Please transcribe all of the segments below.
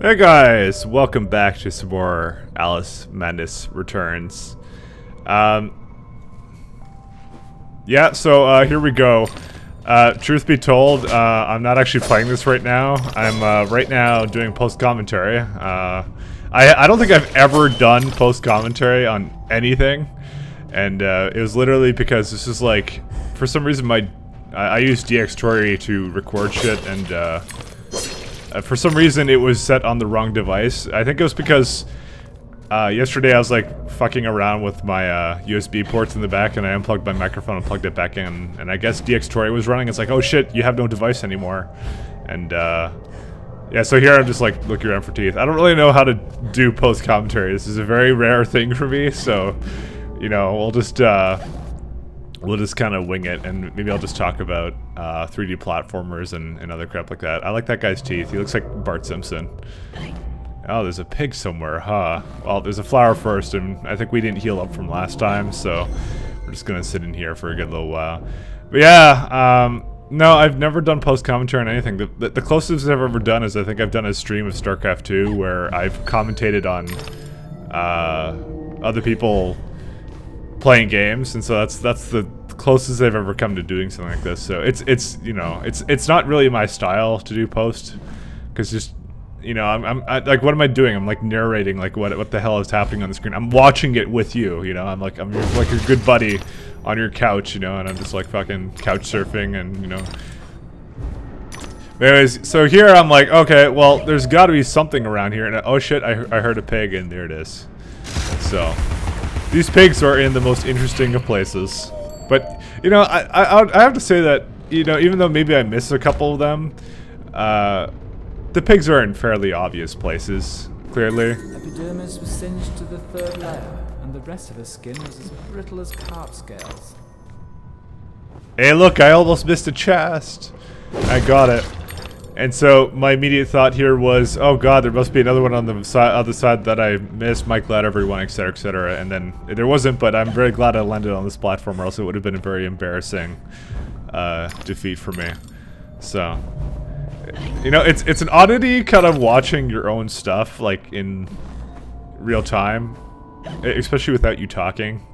Hey guys, welcome back to some more Alice Madness Returns. Um, yeah, so here we go. Truth be told, I'm not actually playing this right now. I'm right now doing post-commentary. I don't think I've ever done post-commentary on anything. And it was literally because this is like, for some reason I use DxTory to record shit, and for some reason it was set on the wrong device. I think it was because yesterday I was like fucking around with my USB ports in the back, and I unplugged my microphone and plugged it back in, and I guess DxTory was running. It's like, oh shit, you have no device anymore. And yeah, so here I'm just like looking around for teeth. I don't really know how to do post-commentary. This is a very rare thing for me, so you know, we'll just kind of wing it, and maybe I'll just talk about 3D platformers and other crap like that. I like that guy's teeth. He looks like Bart Simpson. Oh, there's a pig somewhere, huh? Well, there's a flower first, and I think we didn't heal up from last time, so we're just gonna sit in here for a good little while. But yeah, no, I've never done post-commentary on anything. The closest I've ever done is I think I've done a stream of StarCraft 2 where I've commentated on other people playing games, and so that's the closest I've ever come to doing something like this. So it's you know, it's not really my style to do post, because just, you know, I like, what am I doing? I'm like narrating like what the hell is happening on the screen. I'm watching it with you, you know. I'm like your good buddy on your couch, you know, and I'm just like fucking couch surfing, and you know. But anyways, so here I'm like, okay, well, there's got to be something around here, and oh shit, I heard a pig, and there it is. So these pigs are in the most interesting of places. But, you know, I have to say that, you know, even though maybe I miss a couple of them, the pigs are in fairly obvious places, clearly. Epidermis was singed to the third layer, and the rest of her skin was as brittle as carp scales. Hey look, I almost missed a chest. I got it. And so my immediate thought here was, oh god, there must be another one on the other side that I missed. Mike, glad everyone, etc., etc. And then there wasn't, but I'm very glad I landed on this platform, or else it would have been a very embarrassing defeat for me. So, you know, it's an oddity kind of watching your own stuff like in real time, especially without you talking,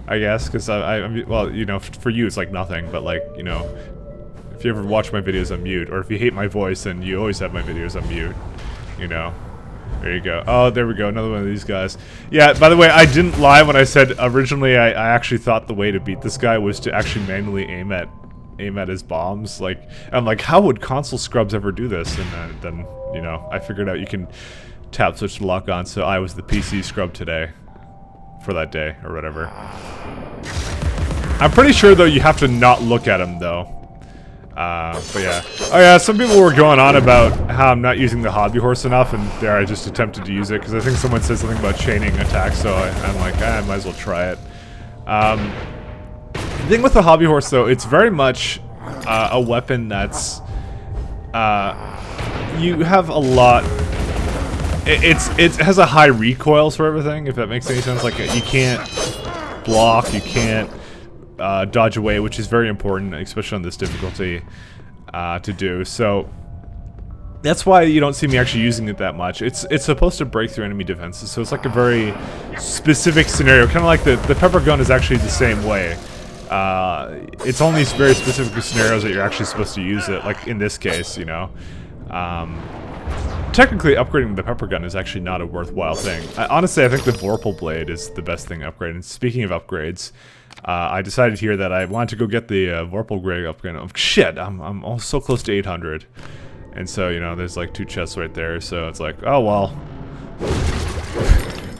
I guess, because I well, you know, for you it's like nothing, but like, you know, if you ever watch my videos on mute, or if you hate my voice, then you always have my videos on mute, you know. There you go. Oh, there we go, another one of these guys. Yeah, by the way, I didn't lie when I said originally I actually thought the way to beat this guy was to actually manually aim at his bombs. Like, I'm like, how would console scrubs ever do this? And then, you know, I figured out you can tap switch to lock on, so I was the PC scrub today. For that day, or whatever. I'm pretty sure, though, you have to not look at him, though. But yeah. Oh yeah, some people were going on about how I'm not using the hobby horse enough, and there I just attempted to use it, because I think someone said something about chaining attacks, so I'm like, I might as well try it. The thing with the hobby horse, though, it's very much a weapon that's, you have a lot, it has a high recoil for everything, if that makes any sense. Like, you can't block, you can't dodge away, which is very important, especially on this difficulty, to do. So that's why you don't see me actually using it that much. It's supposed to break through enemy defenses, so it's like a very specific scenario. Kind of like the pepper gun is actually the same way. It's only very specific scenarios that you're actually supposed to use it, like in this case, you know. Technically, upgrading the pepper gun is actually not a worthwhile thing. Honestly, I think the Vorpal blade is the best thing to upgrade. And speaking of upgrades, I decided here that I wanted to go get the Vorpal grade upgrade. Oh, shit, I'm so close to 800. And so, you know, there's like 2 chests right there, so it's like, oh well.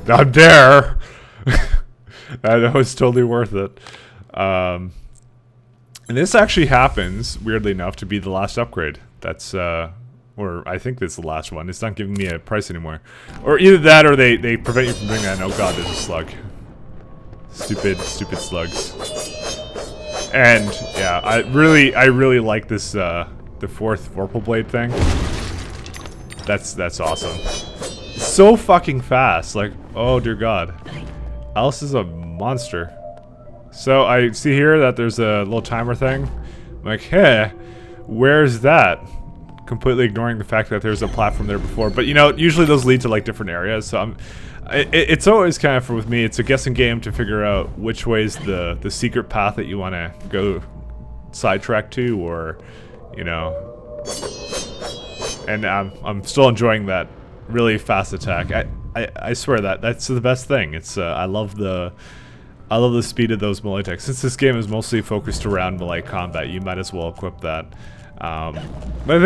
I'm there! That was totally worth it. And this actually happens, weirdly enough, to be the last upgrade. That's, or I think that's the last one. It's not giving me a price anymore. Or either that, or they prevent you from doing that. Oh god, there's a slug. Stupid slugs. And yeah, I really like this the 4th Vorpal blade thing. That's awesome. So fucking fast. Like, oh dear god. Alice is a monster. So I see here that there's a little timer thing. I'm like, hey, where's that? completely ignoring the fact that there's a platform there before. But you know, usually those lead to like different areas. So it's always kind of, with me, it's a guessing game to figure out which way's the secret path that you want to go sidetrack to, or you know. And I'm still enjoying that really fast attack. I swear that's the best thing. It's I love the speed of those melee attacks. Since this game is mostly focused around melee combat, you might as well equip that. But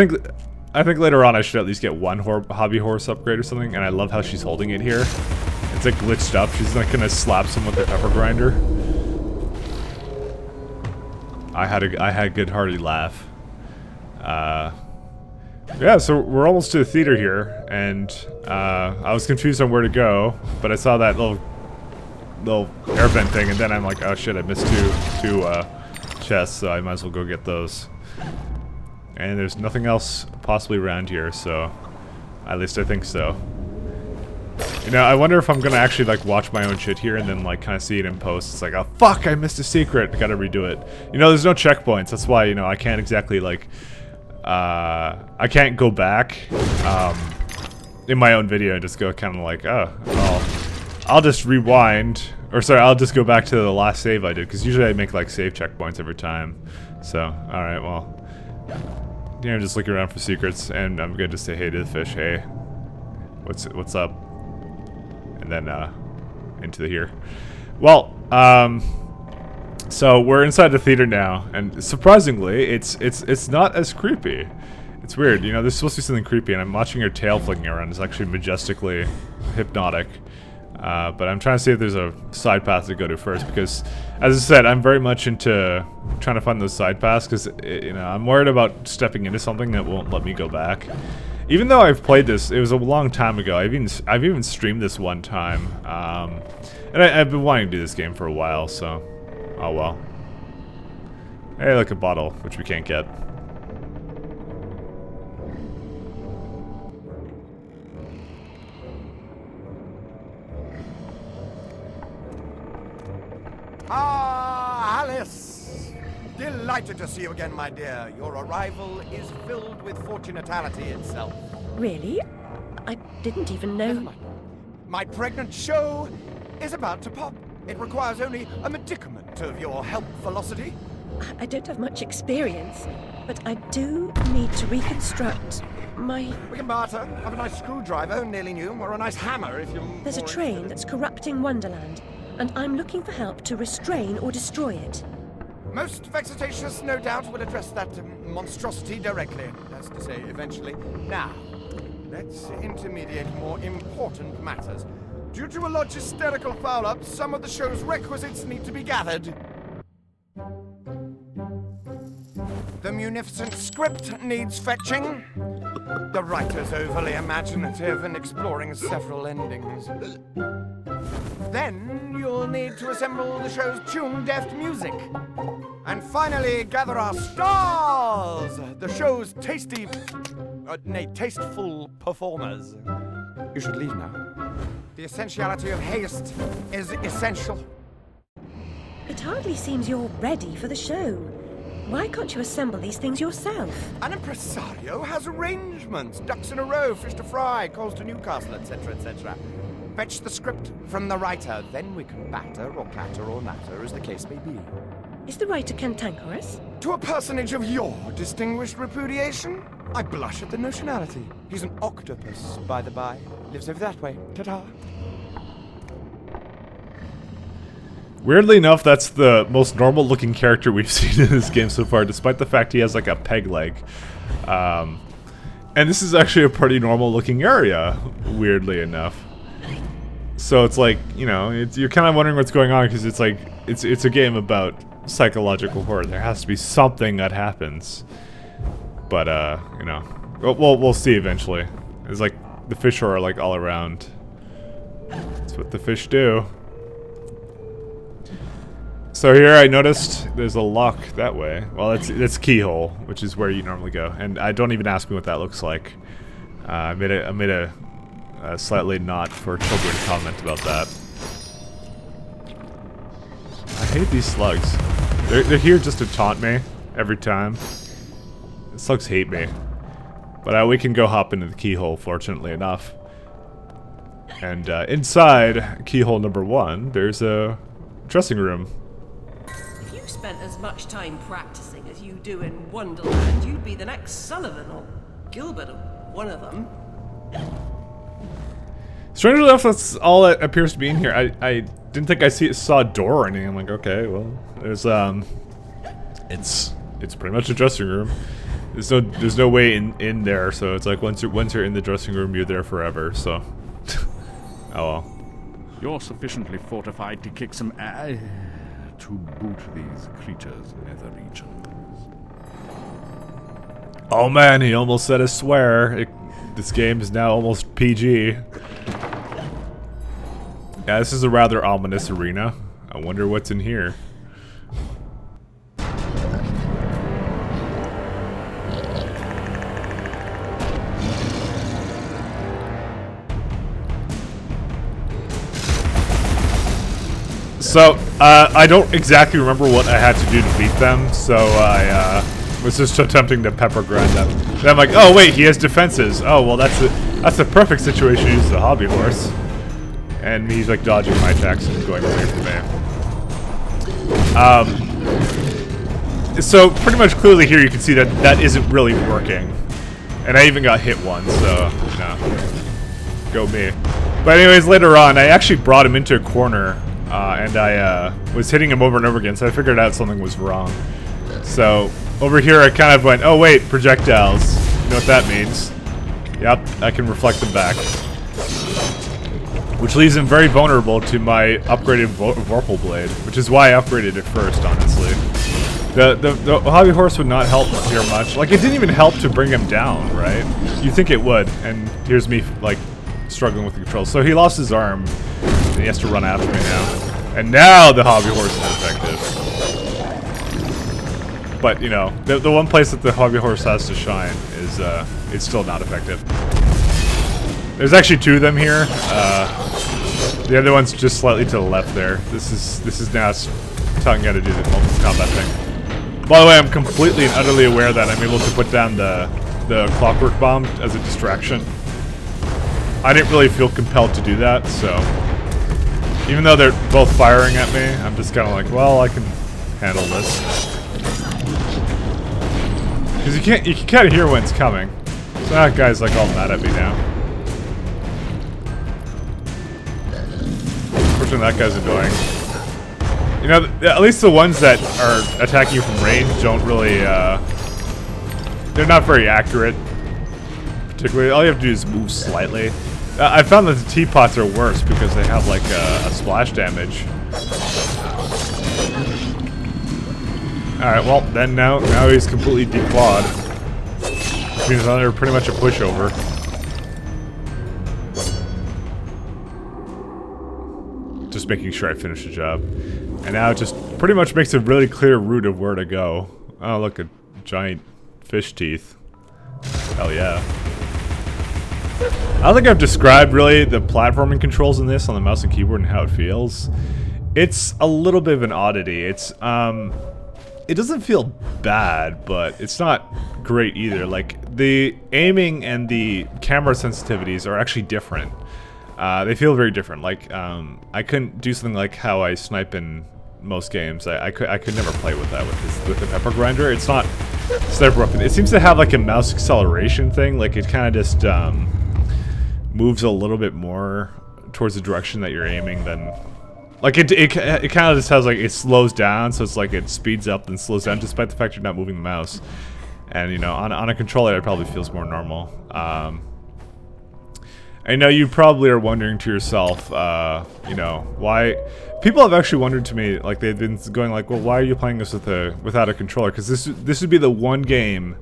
I think later on I should at least get one hobby horse upgrade or something. And I love how she's holding it here. It's like glitched up. She's not gonna slap someone with a pepper grinder. I had a good hearty laugh. Yeah, so we're almost to the theater here, and I was confused on where to go, but I saw that little air vent thing, and then I'm like, oh shit, I missed two chests, so I might as well go get those. And there's nothing else possibly around here, so at least I think so. You know, I wonder if I'm gonna actually like watch my own shit here and then like kind of see it in post. It's like, oh fuck, I missed a secret, gotta redo it. You know, there's no checkpoints, that's why, you know, I can't exactly like I can't go back in my own video and just go kind of like, oh, well, I'll just rewind, or sorry, I'll just go back to the last save I did, because usually I make like save checkpoints every time. So, alright, well, you know, I'm just looking around for secrets, and I'm going to say hey to the fish. Hey, what's up? And then into here. Well, so we're inside the theater now, and surprisingly, it's not as creepy. It's weird, you know. There's supposed to be something creepy, and I'm watching her tail flicking around. It's actually majestically hypnotic. But I'm trying to see if there's a side path to go to first, because, as I said, I'm very much into trying to find those side paths, because you know, I'm worried about stepping into something that won't let me go back. Even though I've played this, it was a long time ago. I've even streamed this one time, and I've been wanting to do this game for a while. So, oh well. Hey, like a bottle, which we can't get. Ah, Alice! Delighted to see you again, my dear. Your arrival is filled with fortunatality itself. Really? I didn't even know. Never mind. My pregnant show is about to pop. It requires only a medicament of your help velocity. I don't have much experience, but I do need to reconstruct my... We can barter. Have a nice screwdriver, nearly new, or a nice hammer if you... There's a train that's corrupting Wonderland, and I'm looking for help to restrain or destroy it. Most vexatious, no doubt, will address that monstrosity directly. That's to say, eventually. Now, let's intermediate more important matters. Due to a logisterical foul-up, some of the show's requisites need to be gathered. The munificent script needs fetching. The writer's overly imaginative and exploring several endings. Then you'll need to assemble the show's tune-deft music. And finally, gather our stars! The show's tasteful performers. You should leave now. The essentiality of haste is essential. It hardly seems you're ready for the show. Why can't you assemble these things yourself? An impresario has arrangements. Ducks in a row, fish to fry, calls to Newcastle, etc., etc. Fetch the script from the writer, then we can batter or clatter or natter, as the case may be. Is the writer cantankerous? To a personage of your distinguished repudiation, I blush at the notionality. He's an octopus, by the by. Lives over that way. Ta-ta. Weirdly enough, that's the most normal looking character we've seen in this game so far, despite the fact he has like a peg leg. And this is actually a pretty normal looking area, weirdly enough. So it's like, you know, you're kind of wondering what's going on, because it's like, it's a game about psychological horror. There has to be something that happens. But, you know, we'll see eventually. It's like, the fish are like all around. That's what the fish do. So here I noticed there's a lock that way. Well, it's keyhole, which is where you normally go. And don't even ask me what that looks like. I made a slightly not for children comment about that. I hate these slugs. They're here just to taunt me every time. The slugs hate me. But we can go hop into the keyhole, fortunately enough. And inside keyhole number 1, there's a dressing room. If you spent as much time practicing as you do in Wonderland, you'd be the next Sullivan or Gilbert or one of them. Strangely enough, that's all that appears to be in here. I didn't think I saw a door or anything. I'm like, okay, well, there's it's pretty much a dressing room. There's no way in there, so it's like once you're in the dressing room, you're there forever. So, oh well. You're sufficiently fortified to kick some ass to boot these creatures' nether regions. Oh man, he almost said a swear. This game is now almost PG. Yeah, this is a rather ominous arena. I wonder what's in here. So, I don't exactly remember what I had to do to beat them, so I was just attempting to pepper grind them. Then I'm like, oh wait, he has defenses. Oh well, that's the perfect situation to use the hobby horse. And he's like dodging my attacks and going away from me. So pretty much clearly here you can see that that isn't really working. And I even got hit once, so go me. But anyways, later on, I actually brought him into a corner, and I was hitting him over and over again, so I figured out something was wrong. So over here I kind of went, oh wait, projectiles. You know what that means. Yep, I can reflect them back. Which leaves him very vulnerable to my upgraded Vorpal Blade, which is why I upgraded it first, honestly. The hobby horse would not help here much. Like, it didn't even help to bring him down, right? You'd think it would, and here's me, like, struggling with the controls. So he lost his arm, and he has to run after me now. And now the hobby horse is effective. But, you know, the one place that the hobby horse has to shine is, it's still not effective. There's actually 2 of them here. The other one's just slightly to the left there. This is now telling you how to do the multiple combat thing. By the way, I'm completely and utterly aware that I'm able to put down the clockwork bomb as a distraction. I didn't really feel compelled to do that, so even though they're both firing at me, I'm just kind of like, well, I can handle this. Because you can kind of hear when it's coming. So that guy's like all mad at me now. That guy's annoying. You know, at least the ones that are attacking you from range don't really, they're not very accurate. Particularly, all you have to do is move slightly. I found that the teapots are worse because they have, like, a splash damage. Alright, well, then now he's completely declawed. Which means they're pretty much a pushover. Just making sure I finish the job. And now it just pretty much makes a really clear route of where to go. Oh, look, a giant fish teeth. Hell yeah. I don't think I've described really the platforming controls in this on the mouse and keyboard and how it feels. It's a little bit of an oddity. It's, it doesn't feel bad, but it's not great either. Like, the aiming and the camera sensitivities are actually different. They feel very different. Like, I couldn't do something like how I snipe in most games. I could never play with that with the pepper grinder. It's not sniper weapon. It seems to have like a mouse acceleration thing. Like, it kind of just moves a little bit more towards the direction that you're aiming than. Like, it kind of just has like, it slows down, so it's like it speeds up and slows down despite the fact you're not moving the mouse. And you know, on a controller it probably feels more normal. I know you probably are wondering to yourself, you know, why... People have actually wondered to me, like, they've been going like, well, why are you playing this without a controller? Because this would be the one game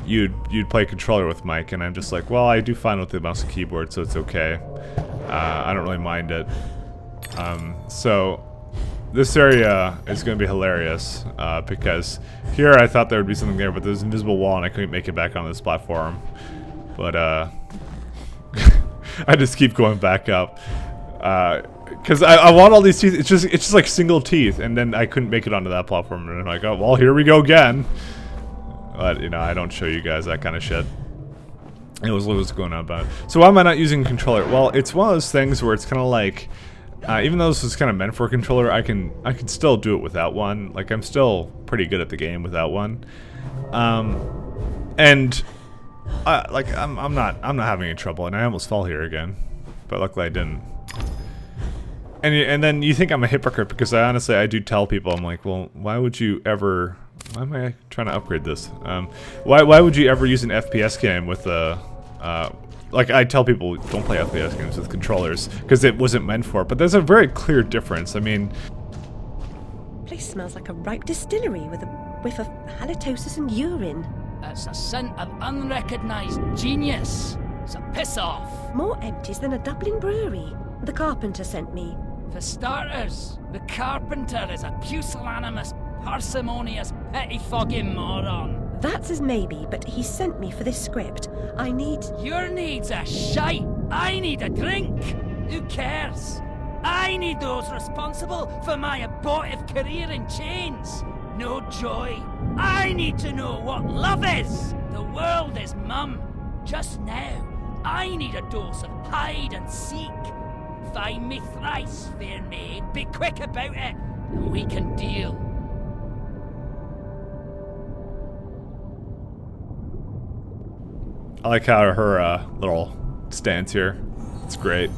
you'd play controller with, Mike. And I'm just like, well, I do fine with the mouse and keyboard, so it's okay. I don't really mind it. So this area is going to be hilarious, because here I thought there would be something there, but there's an invisible wall and I couldn't make it back on this platform. But, I just keep going back up, because I want all these teeth. It's just like single teeth, and then I couldn't make it onto that platform, and I'm like, oh well, here we go again. But you know, I don't show you guys that kind of shit. It was what was going on about it. So why am I not using a controller? Well, it's one of those things where it's kind of like, even though this was kind of meant for a controller, I can still do it without one. Like, I'm still pretty good at the game without one. And I'm not having any trouble, and I almost fell here again, but luckily I didn't. And then you think I'm a hypocrite because I do tell people, I'm like, well, why would you ever? Why am I trying to upgrade this? Why would you ever use an FPS game with a like, I tell people don't play FPS games with controllers because it wasn't meant for it, but there's a very clear difference. I mean, Place smells like a ripe distillery with a whiff of halitosis and urine. It's a scent of unrecognised genius. So piss off. More empties than a Dublin brewery. The carpenter sent me. For starters, the carpenter is a pusillanimous, parsimonious, pettifogging moron. That's as maybe, but he sent me for this script. I need... Your needs are shite. I need a drink. Who cares? I need those responsible for my abortive career in chains. No joy. I need to know what love is. The world is mum. Just now, I need a dose of hide and seek. Find me thrice, fair maid. Be quick about it, and we can deal. I like how her little stance here. It's great.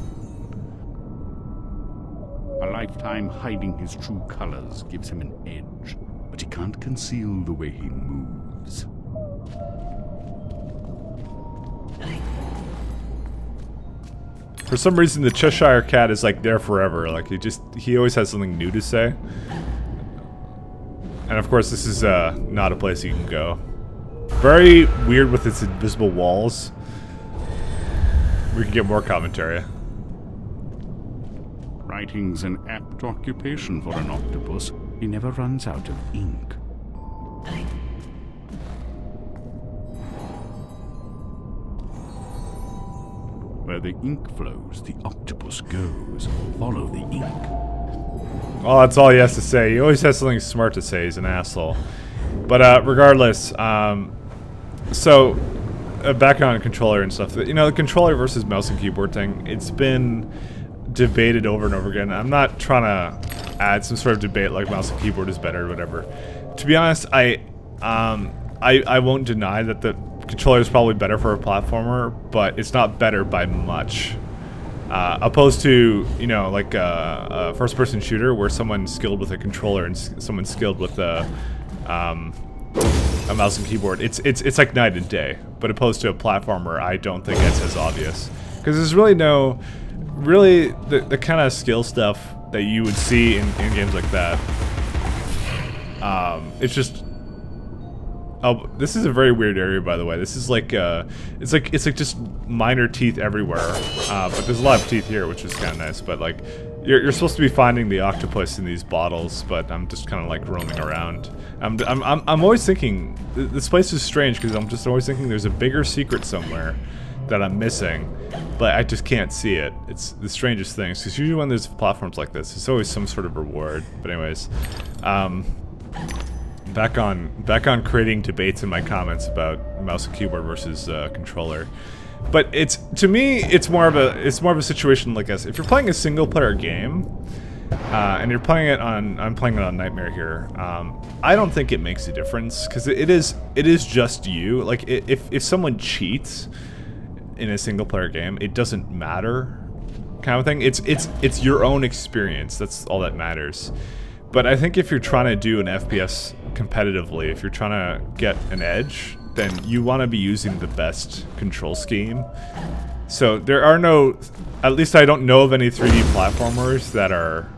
A lifetime hiding his true colors gives him an edge, but he can't conceal the way he moves. For some reason, the Cheshire Cat is like there forever. Like he always has something new to say. And of course, this is not a place you can go. Very weird with its invisible walls. We can get more commentary. Writing's an apt occupation for an octopus. He never runs out of ink. Where the ink flows, the octopus goes. Follow the ink. Well, that's all he has to say. He always has something smart to say. He's an asshole. But regardless, so back on controller and stuff. You know, the controller versus mouse and keyboard thing. It's been debated over and over again. I'm not trying to add some sort of debate like mouse and keyboard is better or whatever. To be honest, I won't deny that the controller is probably better for a platformer, but it's not better by much. Opposed to, you know, like a first-person shooter where someone's skilled with a controller and someone's skilled with a mouse and keyboard. It's like night and day. But opposed to a platformer, I don't think it's as obvious because there's really no, the kind of skill stuff that you would see in games like that. It's just. Oh, this is a very weird area, by the way. This is like, it's like just minor teeth everywhere. But there's a lot of teeth here, which is kind of nice. But like, you're supposed to be finding the octopus in these bottles, but I'm just kind of like roaming around. I'm always thinking this place is strange because I'm just always thinking there's a bigger secret somewhere that I'm missing, but I just can't see it. It's the strangest thing. Because usually when there's platforms like this, there's always some sort of reward. But anyways, back on creating debates in my comments about mouse and keyboard versus controller. But to me it's more of a situation like this. If you're playing a single player game and you're playing it on, I'm playing it on Nightmare here, I don't think it makes a difference because it is just you. Like if someone cheats in a single player game, it doesn't matter, kind of thing. It's your own experience. That's all that matters. But I think if you're trying to do an FPS competitively, if you're trying to get an edge, then you want to be using the best control scheme. So there are no, at least I don't know of any 3D platformers that are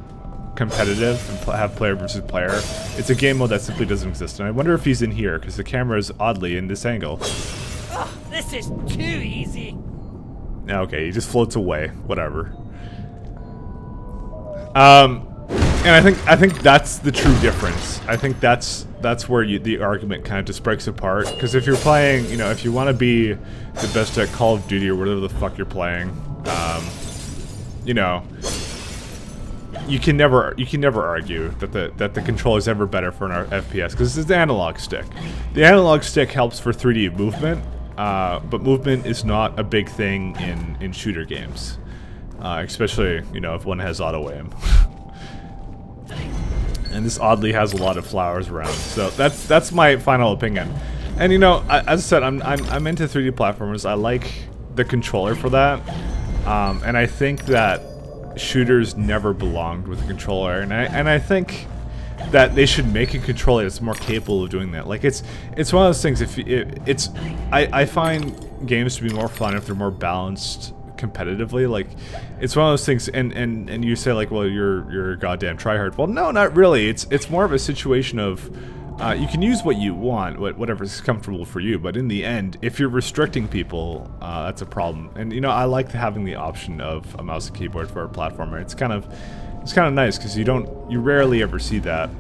competitive and have player versus player. It's a game mode that simply doesn't exist. And I wonder if he's in here, because the camera is oddly in this angle. Oh, this is too easy. Okay, he just floats away. Whatever. And I think that's the true difference. I think that's where the argument kind of just breaks apart. Because if you're playing, you know, if you want to be the best at Call of Duty or whatever the fuck you're playing, you know, you can never argue that the controller is ever better for an FPS because it's the analog stick. The analog stick helps for 3D movement, but movement is not a big thing in shooter games, especially, you know, if one has auto aim. And this oddly has a lot of flowers around, so that's my final opinion. And you know, as I said, I'm into 3D platformers. I like the controller for that, and I think that shooters never belonged with a controller, and I think that they should make a controller that's more capable of doing that. Like it's one of those things. I find games to be more fun if they're more balanced competitively. Like it's one of those things, and you say like, well, you're a goddamn tryhard. Well, no, not really. It's more of a situation of you can use what you want, whatever's comfortable for you, but in the end, if you're restricting people, that's a problem. And you know, I like having the option of a mouse and keyboard for a platformer. It's kind of nice because you rarely ever see that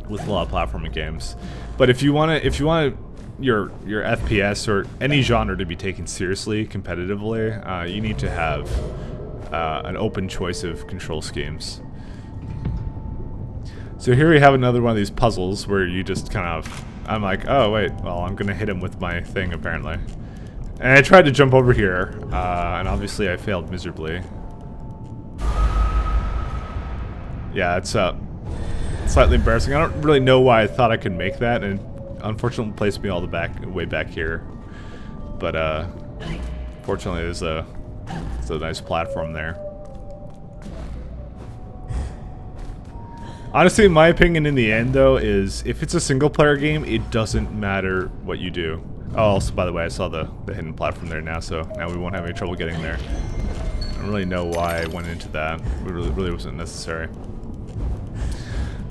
with a lot of platforming games. But if you want your FPS or any genre to be taken seriously competitively, you need to have an open choice of control schemes. So here we have another one of these puzzles where you just kind of, I'm like, oh wait, well, I'm gonna hit him with my thing apparently. And I tried to jump over here, and obviously I failed miserably. Yeah, it's slightly embarrassing. I don't really know why I thought I could make that, and unfortunately placed me all the way back here. But fortunately there's a nice platform there. Honestly, my opinion in the end, though, is if it's a single-player game, it doesn't matter what you do. Oh, also, by the way, I saw the hidden platform there now, so now we won't have any trouble getting there. I don't really know why I went into that. It really wasn't necessary.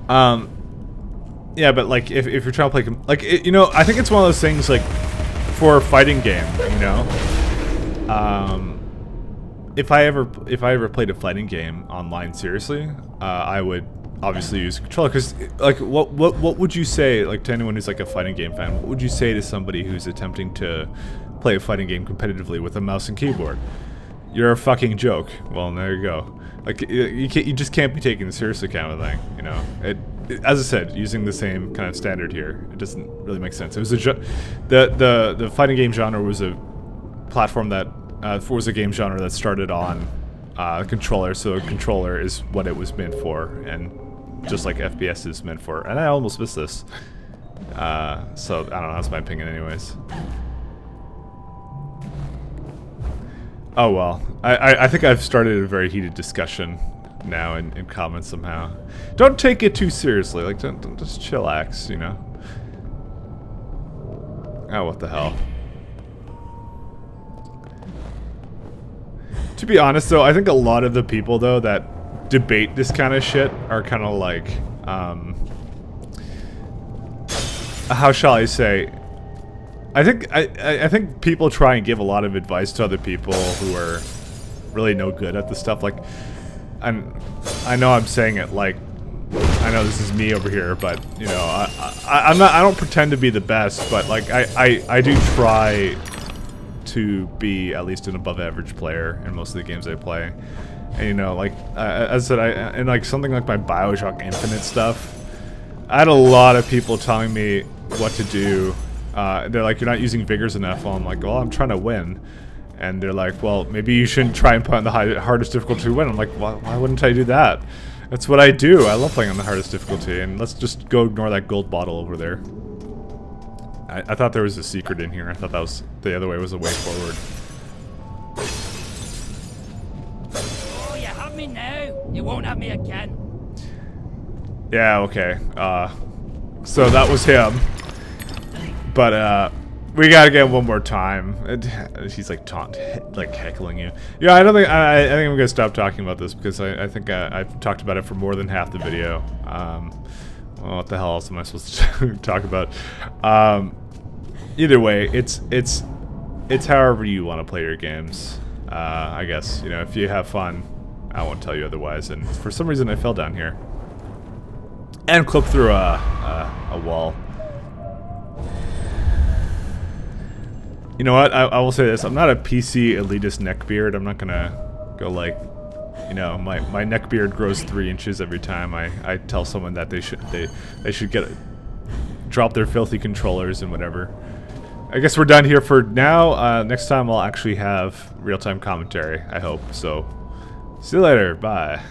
Yeah, but like if you're trying to play, like you know, I think it's one of those things like for a fighting game, you know. If I ever played a fighting game online seriously, I would obviously use a controller, because like what would you say, like, to anyone who's like a fighting game fan, what would you say to somebody who's attempting to play a fighting game competitively with a mouse and keyboard? You're a fucking joke. Well, there you go. Like you just can't be taken seriously, kind of thing, you know. As I said, using the same kind of standard here, it doesn't really make sense. It was the fighting game genre was a platform that was a game genre that started on a controller, so a controller is what it was meant for, and just like FPS is meant for. And I almost missed this. So I don't know, that's my opinion anyways. Oh well. I think I've started a very heated discussion now in comments somehow. Don't take it too seriously, like don't just chillax, you know. Oh, what the hell. To be honest though, I think a lot of the people though that debate this kind of shit are kind of like, how shall I say? I think people try and give a lot of advice to other people who are really no good at this stuff. Like, I know I'm saying it like, I know this is me over here, but you know, I don't pretend to be the best, but like I do try to be at least an above average player in most of the games I play. And you know, like as I said, and like something like my BioShock Infinite stuff, I had a lot of people telling me what to do. They're like, you're not using vigors enough. Well, I'm like, well, I'm trying to win. And they're like, well, maybe you shouldn't try and put on the hardest difficulty to win. I'm like, why wouldn't I do that? That's what I do. I love playing on the hardest difficulty. And let's just go ignore that gold bottle over there. I thought there was a secret in here. I thought that was the other way was the way forward. Oh, you have me now. You won't have me again. Yeah, okay. So that was him. But we gotta get him one more time. He's like heckling you. Yeah, I think I'm gonna stop talking about this because I think I've talked about it for more than half the video. Well, what the hell else am I supposed to talk about? Either way, it's however you want to play your games. I guess, you know, if you have fun, I won't tell you otherwise. And for some reason, I fell down here and clipped through a wall. You know what? I will say this: I'm not a PC elitist neckbeard. I'm not gonna go like, you know, my neckbeard grows 3 inches every time I tell someone that they should drop their filthy controllers and whatever. I guess we're done here for now. Next time I'll actually have real-time commentary, I hope. So, see you later. Bye.